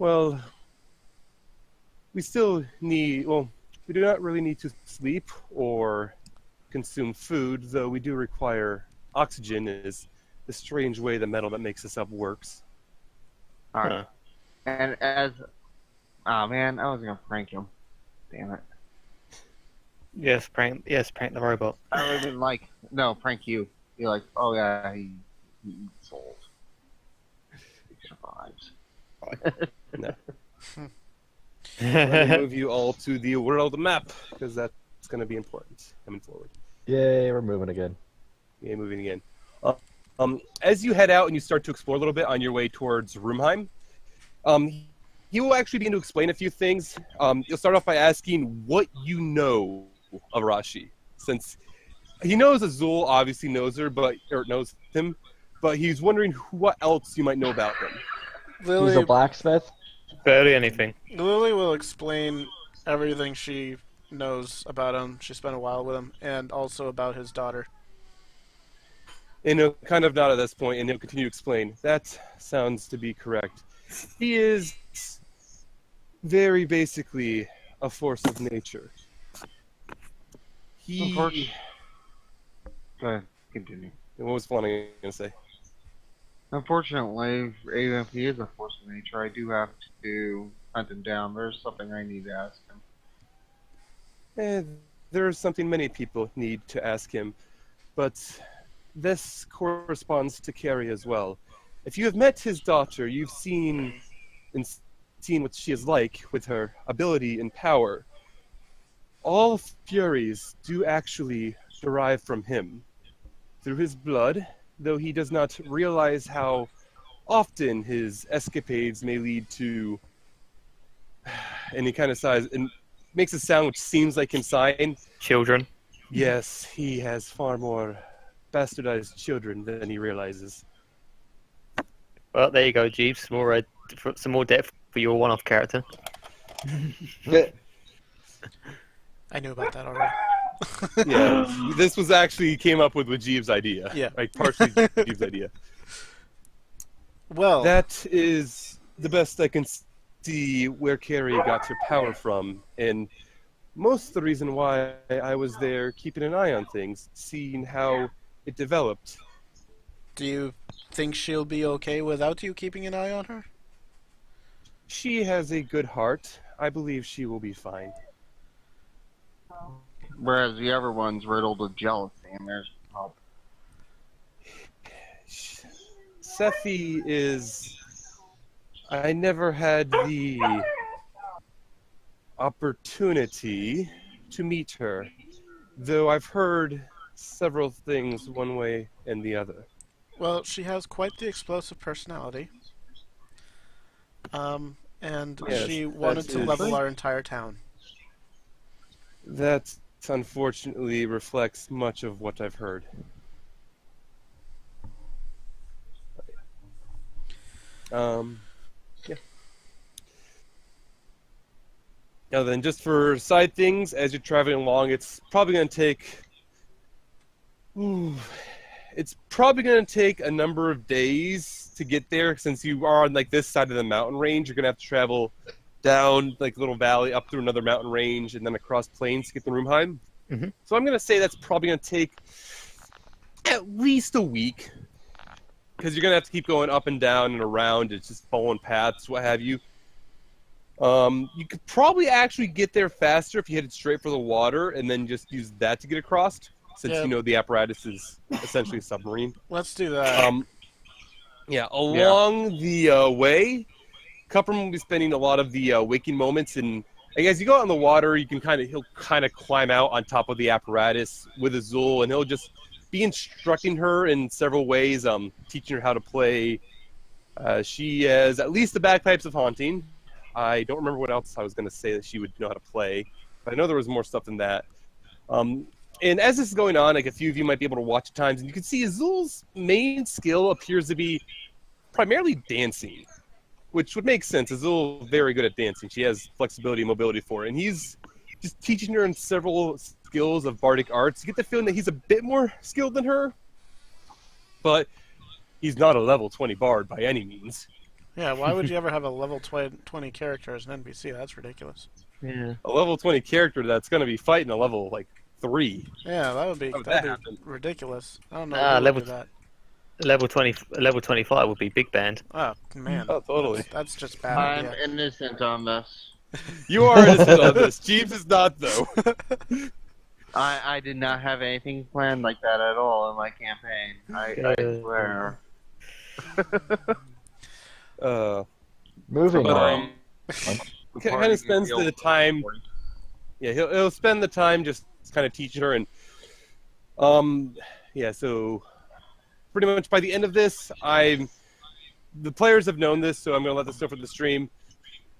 Well, we still need, well, we do not really need to sleep or consume food, though we do require oxygen is the strange way the metal that makes us up works. Alright. And as... Oh man, I was gonna prank him. Damn it. Yes, prank the robot. I would have been like, no, prank you. You're like, oh yeah, he eats souls. He survives. No. Let me move you all to the world map, because that's going to be important coming forward. Yay, we're moving again. Yeah, moving again. As you head out and you start to explore a little bit on your way towards Roomheim, he will actually begin to explain a few things. You'll start off by asking what you know of Arashi, since he knows Azul obviously knows her, knows him, but he's wondering what else you might know about him. He's a blacksmith? Barely anything. Lily will explain everything she knows about him. She spent a while with him, and also about his daughter. And he'll kind of nod at this point, and he'll continue to explain. That sounds to be correct. He is very basically a force of nature. He... Go ahead, continue. What was Flanagan going to say? Unfortunately, even if he is a force of nature, I do have to hunt him down. There's something I need to ask him. There's something many people need to ask him, but this corresponds to Carrie as well. If you have met his daughter, you've seen what she is like with her ability and power. All Furies do actually derive from him. Through his blood, though he does not realize how often his escapades may lead to any kind of size, and makes a sound which seems like him sighing. Children. Yes, he has far more bastardized children than he realizes. Well, there you go, Jeeves. Some more depth for your one-off character. I knew about that already. Yeah, this was actually came up with Jeeves' idea. Yeah. Like, partially Jeeves' idea. Well, that is the best I can see where Carrie got her power from, and most of the reason why I was there keeping an eye on things, seeing how it developed. do you think she'll be okay without you keeping an eye on her? She has a good heart. I believe she will be fine. Whereas the other one's riddled with jealousy, and there's help. Sephi is... I never had the opportunity to meet her, though I've heard several things one way and the other. Well, she has quite the explosive personality. And Yes, she wanted to level our entire town. That unfortunately reflects much of what I've heard. Yeah. Now then, just for side things, as you're traveling along, it's probably going to take... it's probably going to take a number of days to get there, since you are on like this side of the mountain range. You're going to have to travel down like a little valley, up through another mountain range, and then across plains to get to Roomheim. Mm-hmm. So I'm going to say that's probably going to take at least a week, because you're going to have to keep going up and down and around. It's just following paths, what have you. You could probably actually get there faster if you headed straight for the water and then just use that to get across, since Yeah. you know the apparatus is essentially a submarine. Let's do that. Yeah, along the way, Cupram will be spending a lot of the waking moments, and as you go out on the water, he'll kind of climb out on top of the apparatus with Azul, and he'll just be instructing her in several ways, teaching her how to play. She has at least the bagpipes of haunting. I don't remember what else I was going to say that she would know how to play, but I know there was more stuff than that. And as this is going on, like a few of you might be able to watch at times, and you can see Azul's main skill appears to be primarily dancing, which would make sense. Azul is very good at dancing. She has flexibility and mobility for it, and he's just teaching her in several skills of bardic arts. You get the feeling that he's a bit more skilled than her, but he's not a level 20 bard by any means. Yeah, why would you ever have a level 20 character as an NPC? That's ridiculous. Yeah. A level 20 character that's going to be fighting a level like 3. Yeah, that would be How would that'd that be happen? ridiculous. I don't know Ah, who would do that. level 20, level 25 would be big band. Oh man, Oh, totally. that's just a bad I'm idea. innocent on this. You are innocent on this. Jeeves is not, though. I did not have anything planned like that at all in my campaign. I swear. Moving But on. kind of spends the time. Yeah, he'll spend the time just kind of teaching her, and yeah. So pretty much by the end of this, the players have known this, so I'm going to let this know for the stream.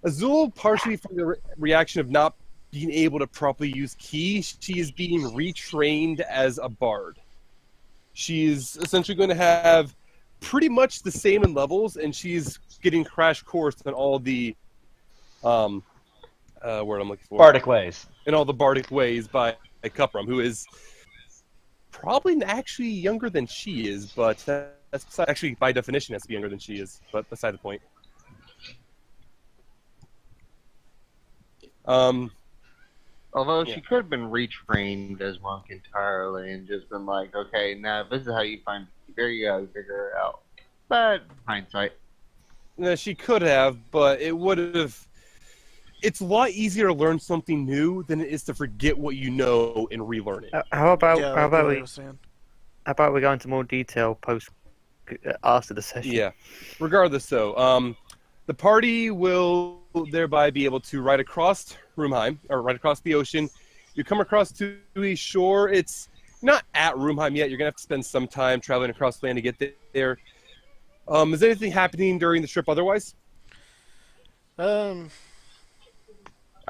Azul, partially from the reaction of not being able to properly use ki, she is being retrained as a bard. She's essentially going to have pretty much the same in levels, and she's getting crash course on all the word I'm looking for. Bardic ways. In all the bardic ways by JBRam, who is probably actually younger than she is, but that's actually by definition has to be younger than she is. But beside the point. Although Yeah. she could have been retrained as monk entirely and just been like, okay, now this is how you find. There you go, figure it out. But hindsight. No, she could have, but it would have. It's a lot easier to learn something new than it is to forget what you know and relearn it. How about Yeah, how like about Billy we was saying. how about we go into more detail post after the session? Yeah. Regardless, though, the party will thereby be able to ride across Roomheim, or right across the ocean. You come across to a shore. It's not at Roomheim yet. You're going to have to spend some time traveling across land to get there. Is anything happening during the trip otherwise?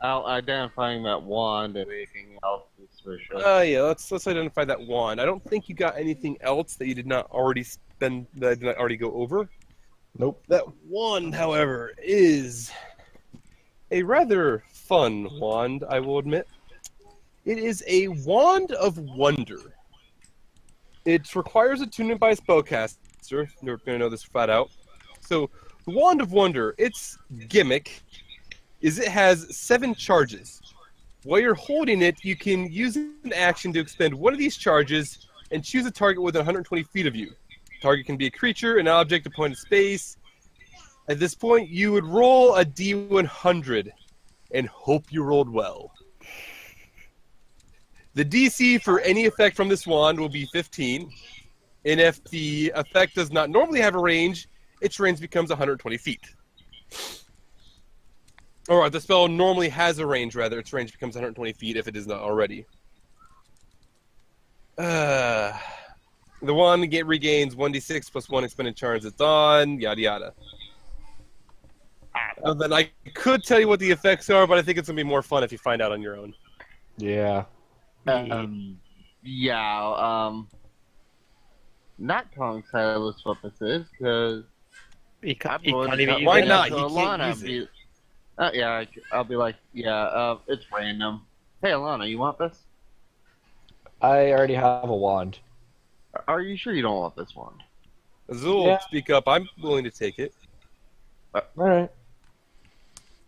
Identifying that wand and anything else suspicious. Yeah, let's identify that wand. I don't think you got anything else that you did not already spend, that I did not already go over. Nope. That wand, however, is a rather fun wand, I will admit. It is a Wand of Wonder. It requires attunement by a spellcaster. You're going to know this flat out. So, the Wand of Wonder, its gimmick is it has 7 charges. While you're holding it, you can use an action to expend one of these charges and choose a target within 120 feet of you. Target can be a creature, an object, a point of space. At this point, you would roll a D100 and hope you rolled well. The DC for any effect from this wand will be 15, and if the effect does not normally have a range, its range becomes 120 feet. Or the spell normally has a range, rather, its range becomes 120 feet if it is not already. The wand regains 1d6 plus 1 expended charge at dawn, yada yada. Then I could tell you what the effects are, but I think it's going to be more fun if you find out on your own. Yeah. Not telling Silas what this is, because You can't I'm going even to use Why it. not? to He can't Alana use and be- yeah, I'll be like, it's random. Hey, Alana, you want this? I already have a wand. Are you sure you don't want this one? Azul, Yeah. speak up. I'm willing to take it. Alright.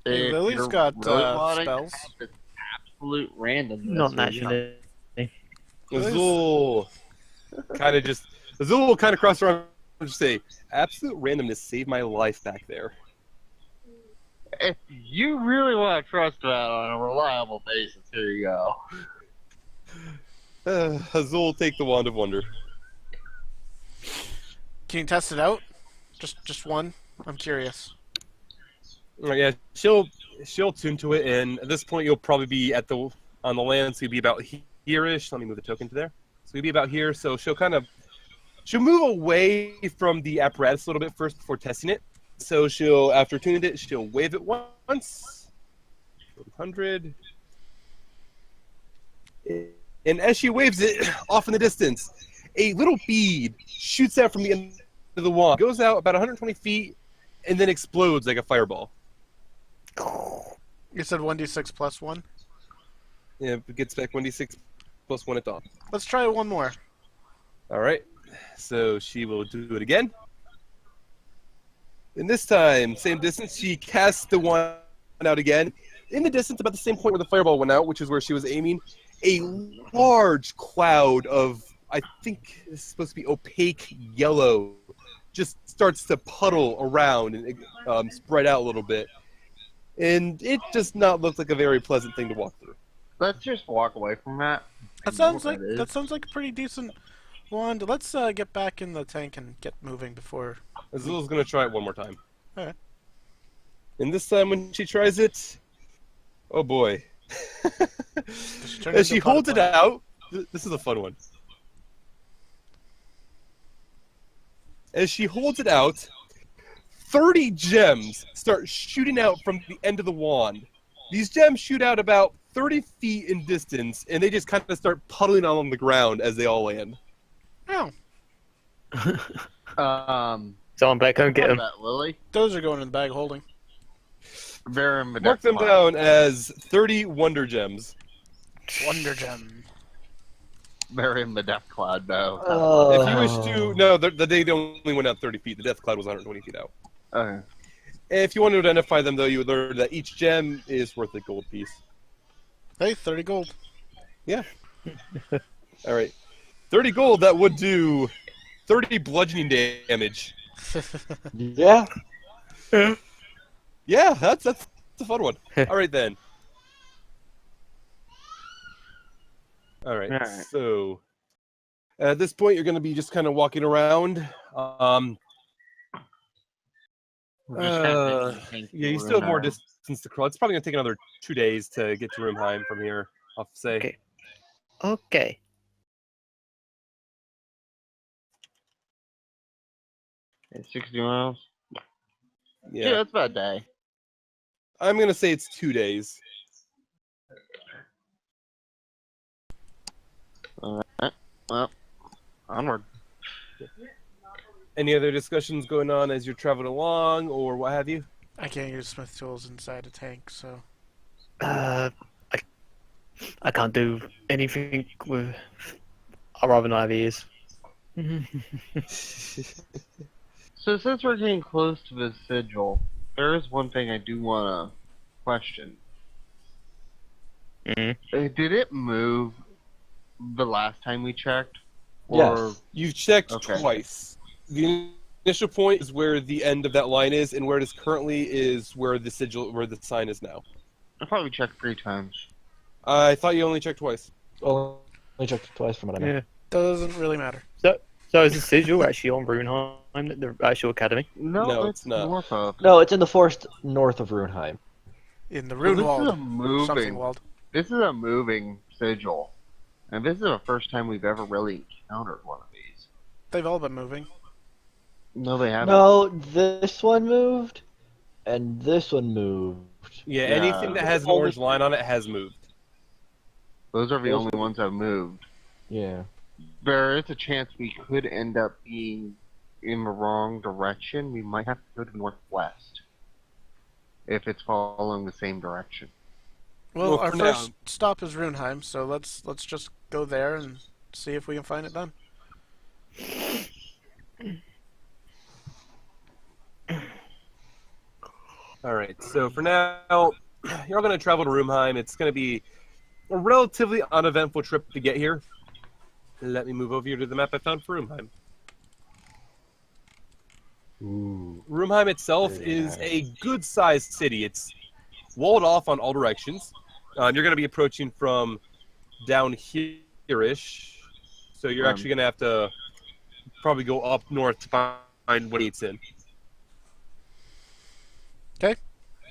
Hey, If Lily's you're got, wanting to spells. have this absolute randomness. Not where you naturally. Azul Azul will kind of cross around and just say, absolute randomness saved my life back there. If you really want to trust that on a reliable basis, here you go. Azul, take the Wand of Wonder. Can you test it out? Just one? I'm curious. Yeah, she'll tune to it, and at this point you'll probably be on the land, so you'll be about here-ish. Let me move the token to there. So you'll be about here, so she'll move away from the apparatus a little bit first before testing it. So after tuning it, she'll wave it once. 100. And as she waves it off in the distance, a little bead shoots out from the end of the wand, goes out about 120 feet, and then explodes like a fireball. You said 1d6 plus 1? Yeah, it gets back 1d6 plus 1 at dawn. Let's try one more. All right. So she will do it again. And this time, same distance, she casts the wand out again. In the distance, about the same point where the fireball went out, which is where she was aiming, a large cloud of, I think it's supposed to be opaque yellow, just starts to puddle around and spread out a little bit. And it does not look like a very pleasant thing to walk through. Let's just walk away from that. That sounds like a pretty decent wand. Let's get back in the tank and get moving before. Azula's going to try it one more time. Alright. And this time when she tries it, oh boy. As she holds it out, this is a fun one. As she holds it out, 30 gems start shooting out from the end of the wand. These gems shoot out about 30 feet in distance, and they just kind of start puddling on the ground as they all land. Oh. Someone back home get them. Lily. Those are going in the bag of holding. Mark them down as 30 wonder gems. Wonder gem. They're in the death cloud, though. If you wish to... No, they only went out 30 feet. The death cloud was 120 feet out. Okay. If you want to identify them, though, you would learn that each gem is worth a gold piece. Hey, 30 gold. Yeah. All right. 30 gold, that would do 30 bludgeoning damage. Yeah. Yeah, that's a fun one. All right, then. All right, so at this point, you're going to be just kind of walking around. Yeah, you still have more distance to crawl. It's probably going to take another 2 days to get to Roomheim from here, I'll say. Okay. Okay. It's 60 miles. Yeah, Yeah, that's about a day. I'm going to say it's 2 days. Alright. Well, onward. Any other discussions going on as you're traveling along, or what have you? I can't use smith tools inside a tank, so. I can't do anything with. I'd rather not have ears. So since we're getting close to the sigil, there is one thing I do want to question. Mm-hmm. Did it move the last time we checked? Yes. You've checked Okay. twice. The initial point is where the end of that line is, and where it is currently is where the sigil, where the sign is now. I probably checked 3 times. I thought you only checked twice. Only checked it twice from what I know. Yeah. Doesn't really matter. So is the sigil actually on Runeheim, the actual academy? No, it's not. North of. No, it's in the forest north of Runeheim. In the So this is a Runewald. Something moving. walled. This is a moving sigil, and this is the first time we've ever really encountered one of these. They've all been moving. No, they haven't. No, this one moved, and this one moved. Yeah, Yeah. anything that has an orange line on it has moved. Those are the only ones that have moved. Yeah. There is a chance we could end up being in the wrong direction. We might have to go to northwest if it's following the same direction. Well, Well, our for first now- stop is Runeheim, so let's just go there and see if we can find it then. All right, so for now, you're all going to travel to Roomheim. It's going to be a relatively uneventful trip to get here. Let me move over here to the map I found for Roomheim. Ooh. Roomheim itself Very is nice. a good-sized city. It's walled off on all directions. You're going to be approaching from down here-ish, so you're actually going to have to probably go up north to find what gate's in.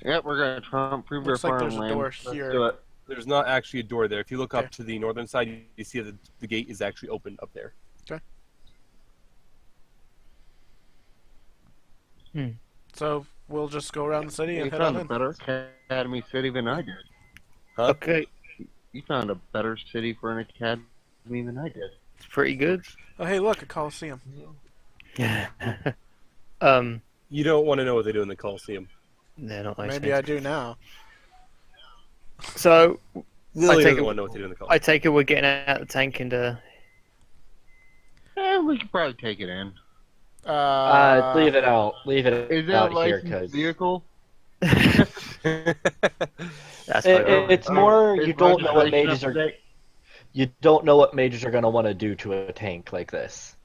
Yep, we're gonna try and prove Looks our like there's a farmland. door Let's here. do it. There's not actually a door there. If you look Okay. up to the northern side, you see that the gate is actually open up there. So we'll just go around the city and You head on found a in. better academy city than I did. Huh? Okay, You found a better city for an academy than I did. it's pretty good. Oh, hey, look, a Coliseum. You don't want to know what they do in the Coliseum. They're not nice Maybe things. I do now. So Lily take doesn't it- want to know what they do in the I Coliseum. take it we're getting out of the tank and We could probably take it in. Leave it out. Leave it Is it a out here, licensed because vehicle? That's fine. it's more Is you don't know what registration mages up to are. date? You don't know what mages are going to want to do to a tank like this.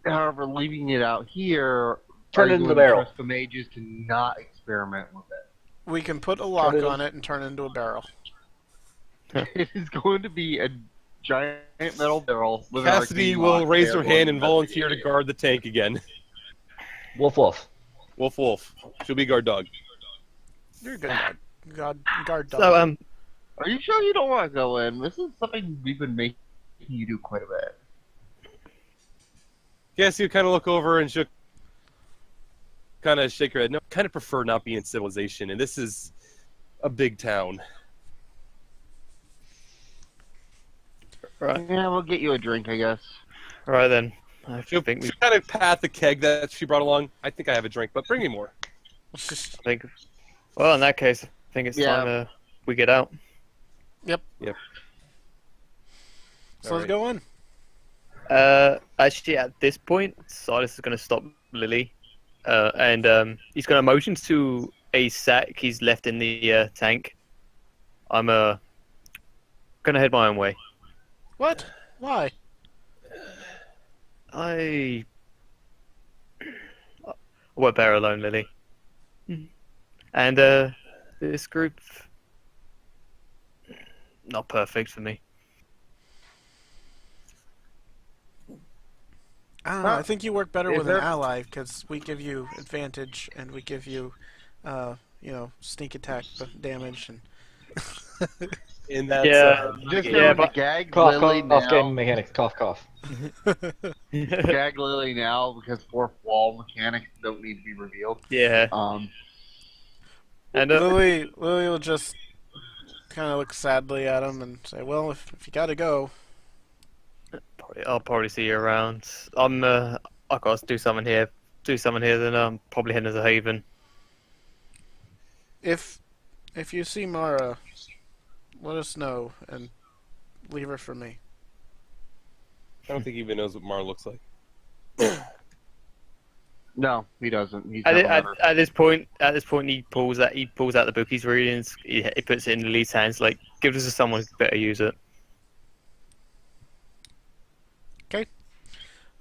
However, leaving it out here, Turn are it you into the going to barrel. trust the mages to not experiment with it? We can put a lock it on it and turn it into a barrel. It is going to be a giant metal barrel with an Cassidy arcane will lock raise there her going hand and volunteer to investigate. guard the tank again. Woof woof. Wolf, wolf. She'll be guard dog. You're a good guard dog. So Are you sure you don't want to go in? This is something we've been making you do quite a bit. Cassidy will kind of look over and she'll kind of shake her head. No, kind of prefer not being in civilization, and this is a big town. right, Yeah, we'll get you a drink, I guess. right then. I She'll think we. kind of pat the keg that she brought along. I think I have a drink, but bring me more. I think. Well, in that case, I think it's Yeah. time we get out. So let's Alright. go in. Actually, at this point, Silas is going to stop Lily, and he's going to motion to a sack he's left in the tank. I'm going to head my own way. What? Why? I we're better alone, Lily. And this group, not perfect for me. I don't know. I think you work better Is with there- an ally because we give you advantage and we give you, sneak attack damage and. And that's Yeah. Just Yeah, remember but- to gag Cough, Lily cough, game now. mechanics. Cough, cough. Gag Lily now because fourth wall mechanics don't need to be revealed. Yeah, and Lily will just kind of look sadly at him and say, "Well, if you gotta go." I'll probably see you around. I got to do something here. Then I'm probably heading to the Haven. If you see Mara, let us know and leave her for me. I don't think he even knows what Mar looks like. no, he doesn't. He's At, never at, met her. at this point, he pulls out the book he's reading. He puts it in Lily's hands. Like, give this to someone who better use it.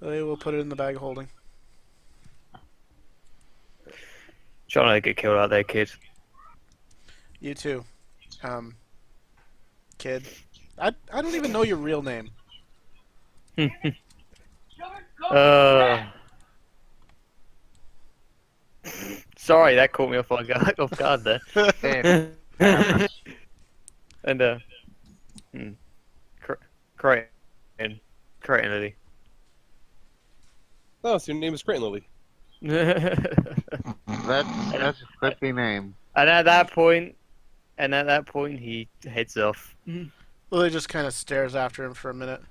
Lily will put it in the bag of holding. Trying not to get killed out there, kid. You too, kid. I don't even know your real name. Sorry, that caught me off guard there. Eh, And Creighton Lily. Oh, so your name is Creighton Lily. and that's a quippy name. at that point, he heads off. Lily just kind of stares after him for a minute.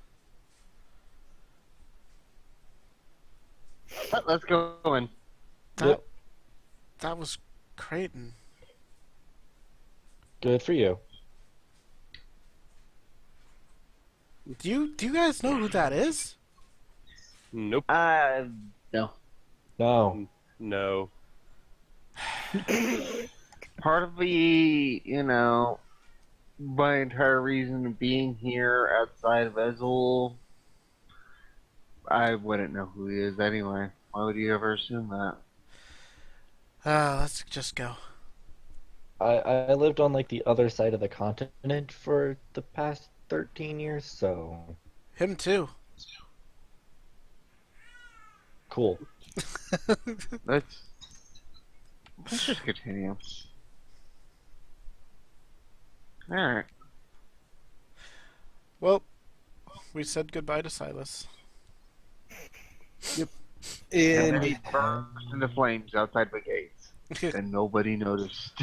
Let's go in. That was Creighton. Good for you. Do you guys know who that is? Nope. No. No. No. Part of the, my entire reason of being here outside of Ezul, I wouldn't know who he is anyway. Why would you ever assume that? Let's just go. I lived on like the other side of the continent for the past 13 years, so Him too. cool. Let's just continue. Alright. Well, we said goodbye to Silas. And And he burst into flames outside the gates. And nobody noticed.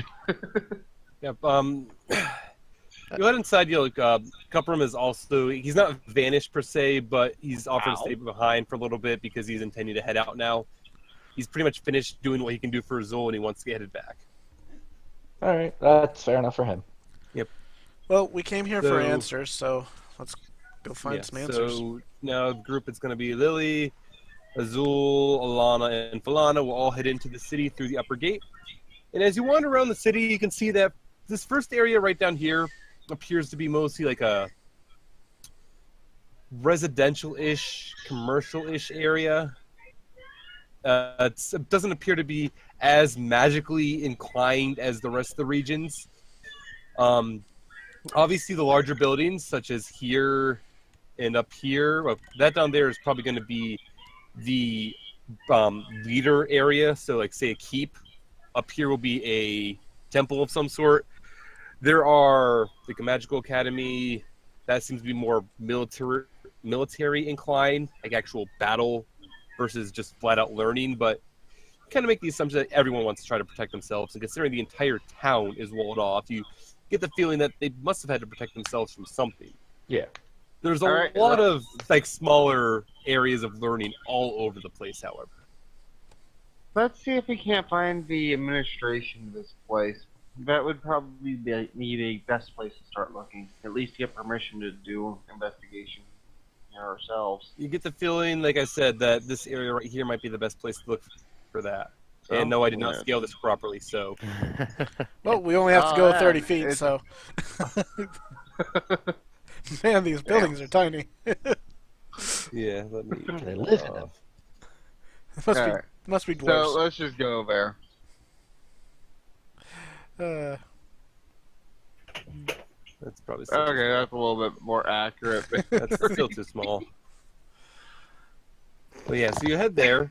yep. You head inside. Cuprum is also, he's not vanished per se, but he's offered to stay behind for a little bit because he's intending to head out now. He's pretty much finished doing what he can do for Azul, and he wants to get headed back. All right, that's fair enough for him. Well, we came here for So- answers, so let's go find some answers. So now the group is going to be Lily, Azul, Alana, and Falana will all head into the city through the upper gate. And as you wander around the city, you can see that this first area right down here appears to be mostly like a residential-ish, commercial-ish area. It doesn't appear to be as magically inclined as the rest of the regions. Obviously, the larger buildings, such as here and up here, well, that down there is probably going to be the leader area. So, like, say a keep. Up here will be a temple of some sort. There are like a magical academy that seems to be more military inclined, like actual battle versus just flat out learning. But kind of make the assumption that everyone wants to try to protect themselves, and considering the entire town is walled off, you get the feeling that they must have had to protect themselves from something. Yeah. There's a lot of like smaller areas of learning all over the place, however. Let's see if we can't find the administration of this place. That would probably be the best place to start looking. At least get permission to do investigation ourselves. You get the feeling, like I said, that this area right here might be the best place to look for that. And no, I did not scale this properly, so... Well, we only have to go 30 feet, so... Man, these buildings are tiny. Yeah, let me... They live in them. Must be dwarves. So let's just go there. That's probably still Okay, that's a little bit more accurate. That's still too small. Well, yeah, so you head there.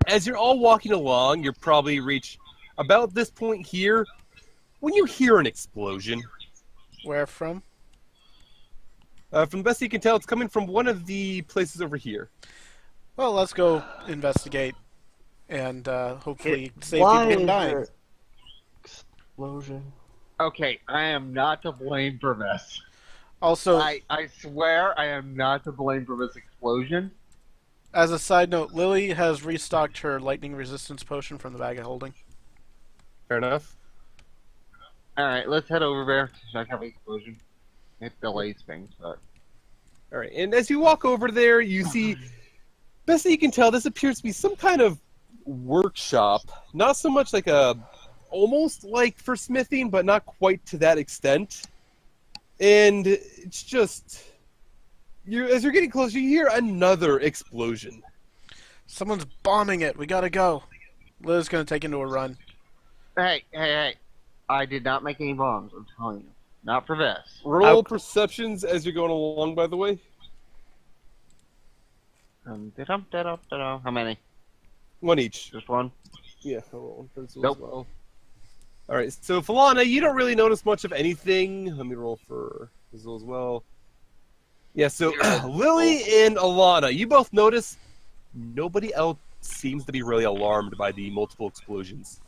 As you're all walking along, you'll probably reach about this point here when you hear an explosion. Where from? From the best you can tell, it's coming from one of the places over here. Well, let's go investigate and hopefully save people from dying. Explosion. Okay, I am not to blame for this. Also, I swear I am not to blame for this explosion. as a side note, Lily has restocked her lightning resistance potion from the bag of holding. Fair enough. Alright, let's head over there to check out the explosion. It delays things, but... Alright, and as you walk over there, you see, best that you can tell, this appears to be some kind of workshop. Not so much like a... almost like for smithing, but not quite to that extent. And it's just... as you're getting closer, you hear another explosion. Someone's bombing it. We gotta go. Lily's gonna take into a run. Hey. I did not make any bombs, I'm telling you. Not for this. Roll perceptions as you're going along, by the way. How many? One each. Just one? Yeah, I'll roll one for Azul Nope. as well. Alright, so Falana, you don't really notice much of anything. Let me roll for Azul as well. Yeah, so Lily and Alana, you both notice nobody else seems to be really alarmed by the multiple explosions.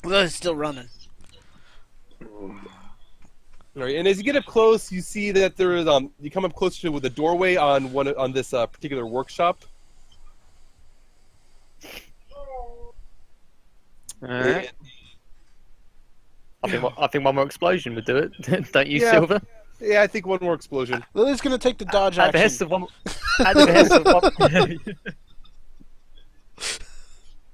Lily's still running. Alright, and as you get up close, you see that there is you come up close to with a doorway on this particular workshop. Alright. I think one more explosion would do it. Don't you, Yeah. Silver? Yeah, I think one more explosion. Lily's gonna take the dodge At the action. behest of one. At the behest of one.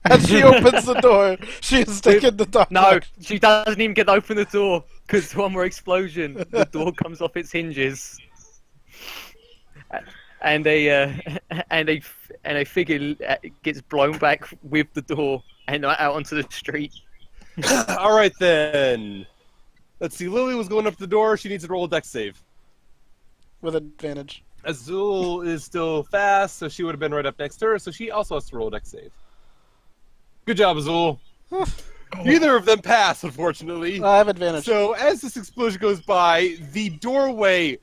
As she opens the door, she is taking the dodge No, action. she doesn't even get to open the door because one more explosion. The door comes off its hinges, and a figure gets blown back with the door and out onto the street. Alright then. Let's see, Lily was going up the door. She needs to roll a dex save. With advantage. Azul is still fast, so she would have been right up next to her, so she also has to roll a dex save. Good job, Azul. Neither of them pass, unfortunately. I have advantage. So as this explosion goes by, the doorway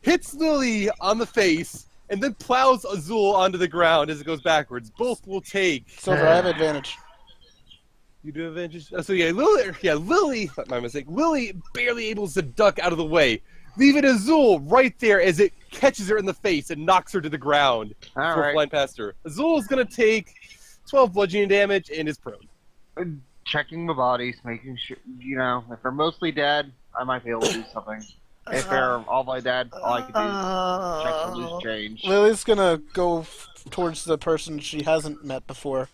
hits Lily on the face and then plows Azul onto the ground as it goes backwards. Both will take. Silver, I have advantage. You do have advantage. So Lily. My mistake. Lily barely able to duck out of the way, leaving Azul right there as it catches her in the face and knocks her to the ground. Alright. Flying past her. Azul is gonna take 12 bludgeoning damage and is prone. Checking the bodies, making sure, if they're mostly dead, I might be able to do something. If they're all my dad, all I can do is check the loose change. Lily's gonna go towards the person she hasn't met before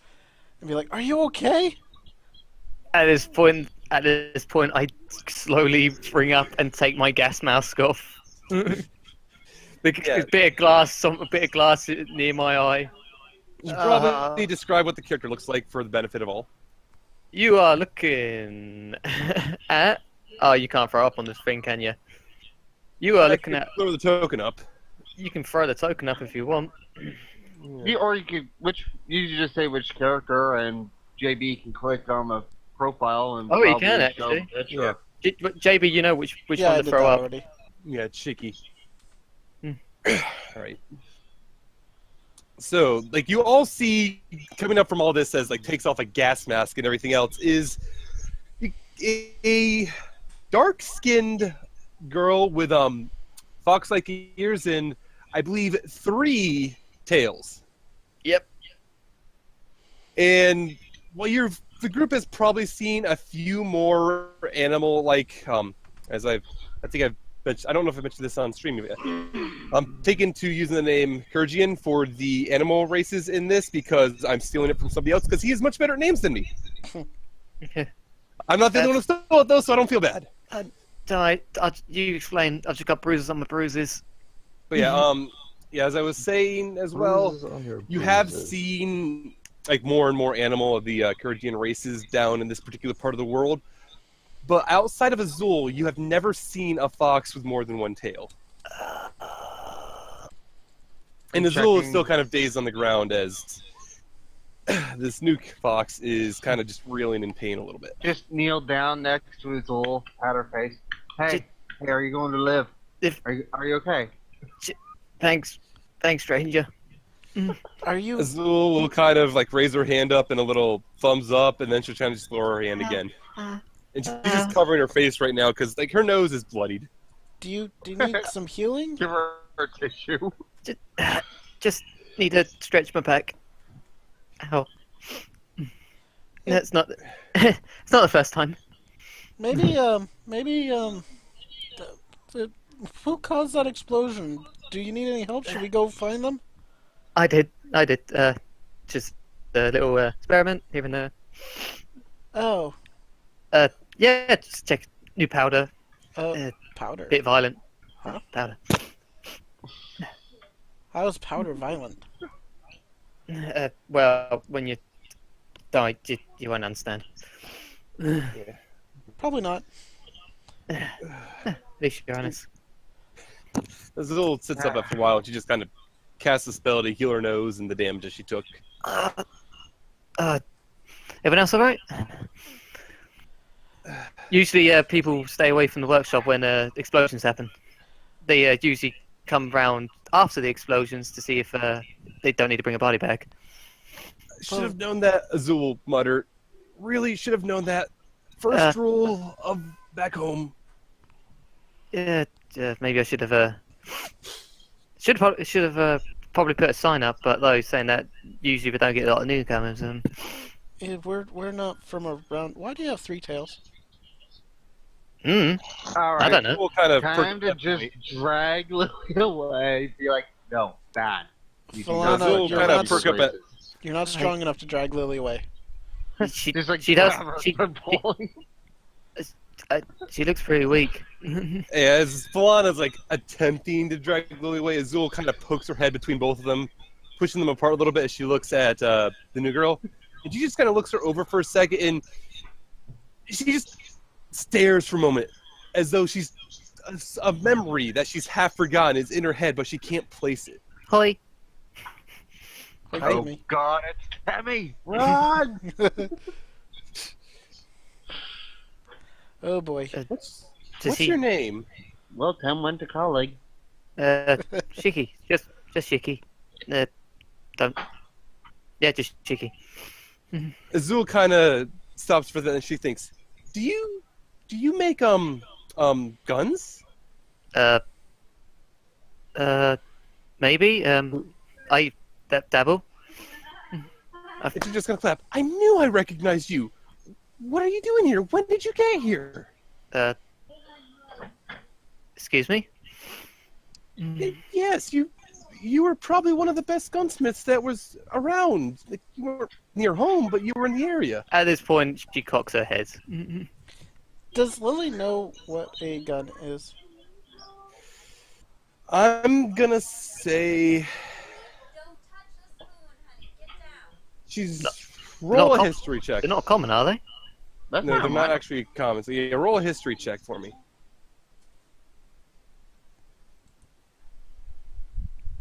and be like, "Are you okay?" At this point, I slowly bring up and take my gas mask off. A bit of glass near my eye. You should probably describe what the character looks like for the benefit of all. You are looking at. Oh, you can't throw up on this thing, can you? You are looking at. Throw the token up. You can throw the token up if you want. Or you could you just say which character, and JB can click on the profile and. Oh, you can actually. Yeah. JB, you know which Yeah, one I to did throw that up. already. Yeah, it's Shiki. All right. So, like, you all see coming up from all this as like takes off a gas mask and everything else is a dark-skinned girl with fox-like ears and I believe 3 tails. Yep. And well, the group has probably seen a few more animal-like as I think I've mentioned. I don't know if I mentioned this on stream yet. I'm taken to using the name Kurgian for the animal races in this because I'm stealing it from somebody else because he has much better names than me. I'm not the only one who stole it though, so I don't feel bad. You explain. I've just got bruises on my bruises. But yeah, as I was saying as well, Bruises on your you have bruises. seen like more and more animal of the Kurgian races down in this particular part of the world. But outside of Azul, you have never seen a fox with more than 1 tail. And Azul is still kind of dazed on the ground as this new fox is kind of just reeling in pain a little bit. Just kneel down next to his little at her face. Hey, are you going to live? Are you okay? Thanks, stranger. Are you? Azul will kind of like raise her hand up in a little thumbs up, and then she'll try to just lower her hand again. And she's just covering her face right now because like her nose is bloodied. Do you need some healing? Give her tissue. Just need to stretch my back. Ow. It's not. It's not the first time. Maybe who caused that explosion? Do you need any help? Should we go find them? I did. Just a little experiment here and there. Oh. Yeah, just check new powder. Powder. Bit violent. Huh? Powder. How is powder violent? Well, when you die, you won't understand. Probably not. At least you're honest. Azul sits up after a while and she just kind of casts a spell to heal her nose and the damages she took. Everyone else alright? Usually people stay away from the workshop when explosions happen. They usually come round after the explosions to see if they don't need to bring a body back. Should have known that, Azul muttered. Really should have known that. First rule of back home. Yeah, maybe I should have should have probably put a sign up, but though saying that usually we don't get a lot of newcomers. We're not from around. Why do you have 3 tails? All right. I don't know. We'll kind of Time to just drag Lily away. Be like, no, bad. You do Falana, not Azul you're kind not of perk up at. You're not strong enough to drag Lily away. She Just like does. grab her She and pulling. she looks pretty weak. As Falana's like attempting to drag Lily away, Azul kind of pokes her head between both of them, pushing them apart a little bit as she looks at the new girl. And she just kind of looks her over for a second, and she just stares for a moment, as though she's a memory that she's half forgotten is in her head, but she can't place it. Hi. Hi, Oh me. God, it's Tammy! Run! Oh boy. What's Does he- your name? Well, Tim went to college. Shiki. Just Shiki. Don't. Yeah, just Shiki. Azul kind of stops for that, and she thinks, "Do you make guns?" Maybe. I dabble. And she's just gonna clap. I knew I recognized you. What are you doing here? When did you get here? Excuse me? Yes, you were probably one of the best gunsmiths that was around. Like, you weren't near home, but you were in the area. At this point, she cocks her head. Does Lily know what a gun is? I'm gonna say she's roll a history check. They're not common, are they? That's No, they're not mine. actually common. So yeah, roll a history check for me.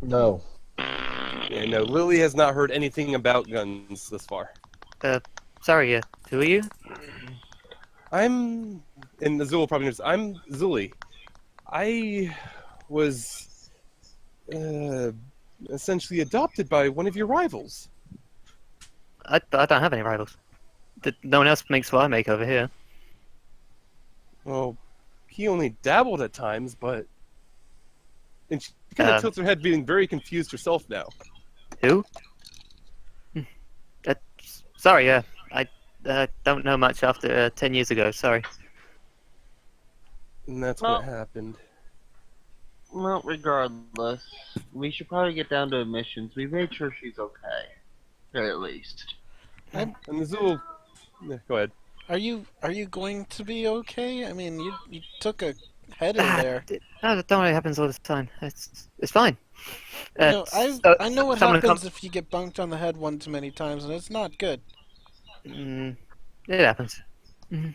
No. Yeah, no, Lily has not heard anything about guns this far. Sorry, who are you? And Azul probably knows. I'm Zuli. I was essentially adopted by one of your rivals. I don't have any rivals. No one else makes what I make over here. Well, he only dabbled at times, but... And she kind of tilts her head, being very confused herself now. Who? Sorry, I don't know much after 10 years ago, sorry. And that's Well- what happened. Well, regardless, we should probably get down to missions. We made sure she's okay, at least. And Azul... Yeah, go ahead. Are you going to be okay? I mean, you took a header there. No, don't worry, it happens all the time. It's fine. No, I know what someone happens if you get bunked on the head one too many times, and it's not good. It happens. And